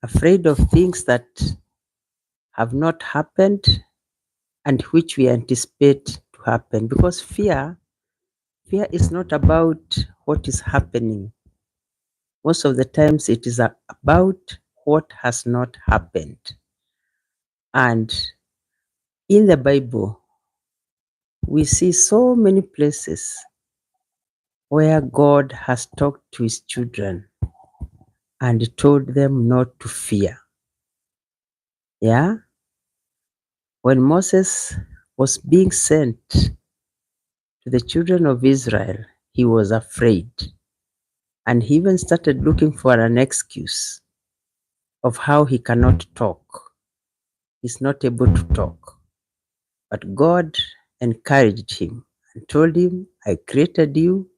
afraid of things that have not happened and which we anticipate to happen. Because fear is not about what is happening. Most of the times it is about what has not happened. And in the Bible, we see so many places where God has talked to his children and told them not to fear. Yeah? When Moses was being sent to the children of Israel, he was afraid. And he even started looking for an excuse of how he cannot talk. He's not able to talk. But God encouraged him and told him, I created you.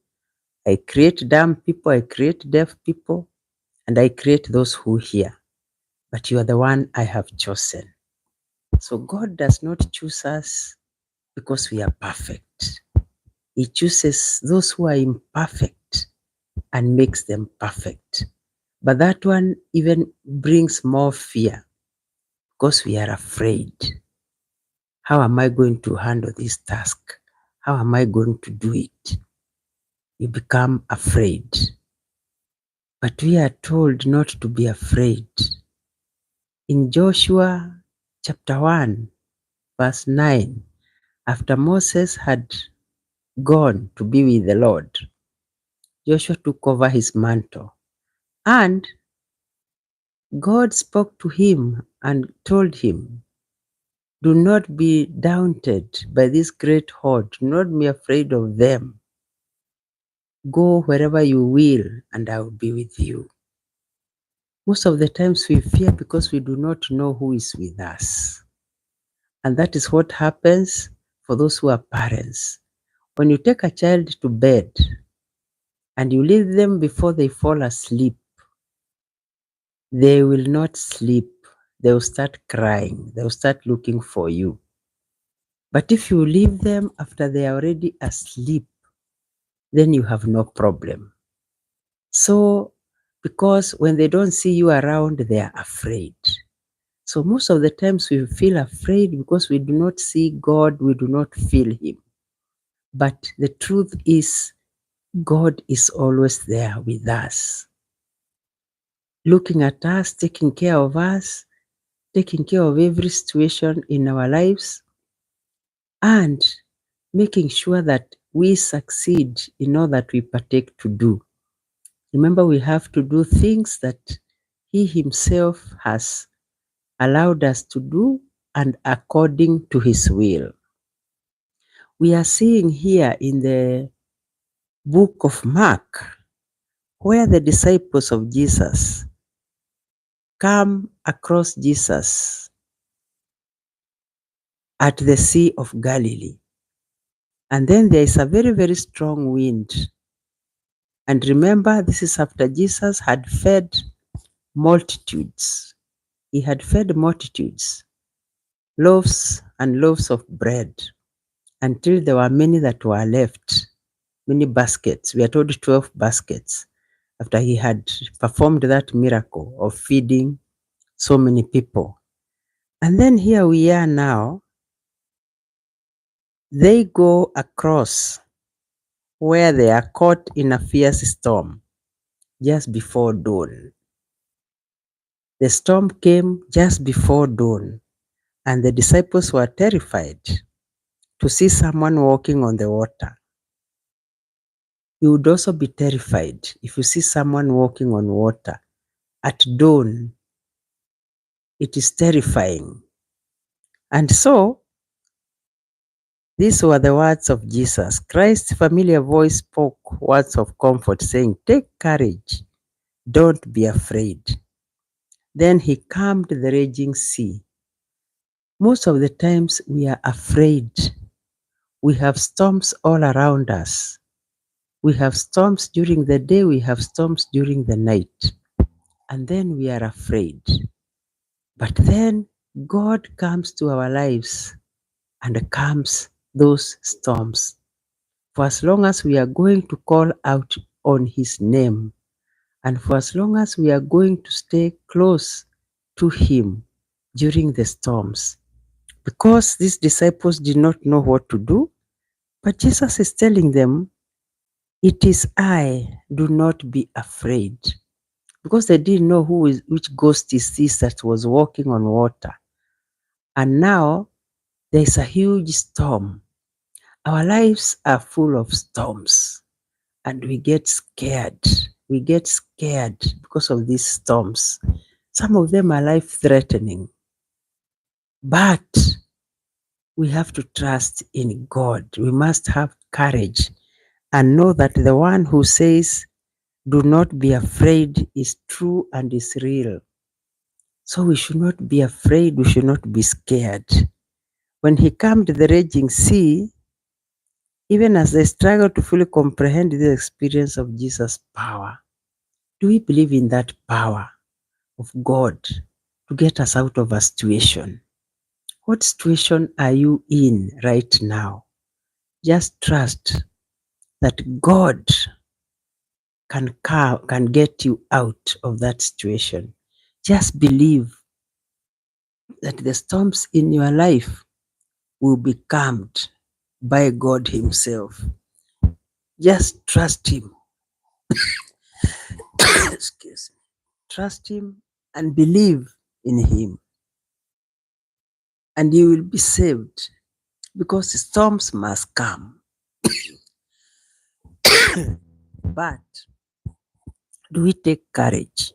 I create dumb people. I create deaf people. And I create those who hear. But you are the one I have chosen. So God does not choose us because we are perfect. He chooses those who are imperfect and makes them perfect. But that one even brings more fear because we are afraid. How am I going to handle this task? How am I going to do it? You become afraid. But we are told not to be afraid. In Joshua chapter 1, verse 9, after Moses had gone to be with the Lord, Joshua took over his mantle. And God spoke to him and told him, do not be daunted by this great horde. Do not be afraid of them. Go wherever you will, and I will be with you. Most of the times we fear because we do not know who is with us. And that is what happens for those who are parents. When you take a child to bed and you leave them before they fall asleep, they will not sleep. They will start crying. They will start looking for you. But if you leave them after they are already asleep, then you have no problem. So, because when they don't see you around, they are afraid. So most of the times we feel afraid because we do not see God, we do not feel him. But the truth is, God is always there with us, looking at us, taking care of us, taking care of every situation in our lives, and making sure that we succeed in all that we partake to do. Remember, we have to do things that he himself has allowed us to do and according to his will. We are seeing here in the book of Mark where the disciples of Jesus come across Jesus at the Sea of Galilee. And then there is a very, very strong wind. And remember, this is after Jesus had fed multitudes. He had fed multitudes, loaves and loaves of bread, until there were many that were left, many baskets. We are told 12 baskets after he had performed that miracle of feeding so many people. And then here we are now. They go across where they are caught in a fierce storm just before dawn. The storm came just before dawn, and the disciples were terrified to see someone walking on the water. You would also be terrified if you see someone walking on water at dawn. It is terrifying. And so, these were the words of Jesus. Christ's familiar voice spoke words of comfort, saying, take courage, don't be afraid. Then he calmed the raging sea. Most of the times we are afraid. We have storms all around us. We have storms during the day, we have storms during the night. And then we are afraid. But then God comes to our lives and calms those storms. For as long as we are going to call out on his name, and for as long as we are going to stay close to him during the storms, because these disciples did not know what to do. But Jesus is telling them, "It is I, do not be afraid." Because they didn't know which ghost is this that was walking on water. And now there is a huge storm. Our lives are full of storms, and we get scared. We get scared because of these storms. Some of them are life threatening, but we have to trust in God. We must have courage and know that the one who says, "Do not be afraid," is true and is real. So we should not be afraid. We should not be scared. When he calmed the raging sea, even as they struggle to fully comprehend the experience of Jesus' power, do we believe in that power of God to get us out of a situation? What situation are you in right now? Just trust that God can get you out of that situation. Just believe that the storms in your life will be calmed by God Himself. Just trust Him. Excuse me. Trust Him and believe in Him, and you will be saved, because storms must come. But do we take courage?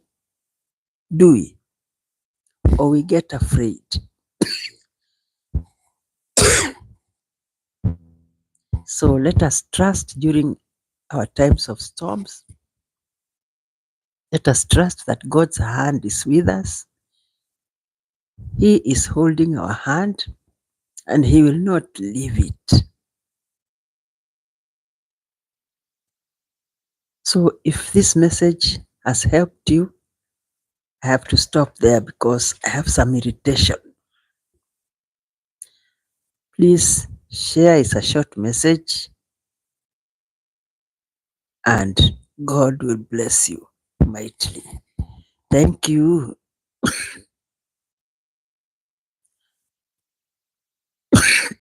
Do we? Or we get afraid? So let us trust during our times of storms. Let us trust that God's hand is with us. He is holding our hand and He will not leave it. So if this message has helped you, I have to stop there because I have some irritation. Please share. It's a short message, and God will bless you mightily. Thank you.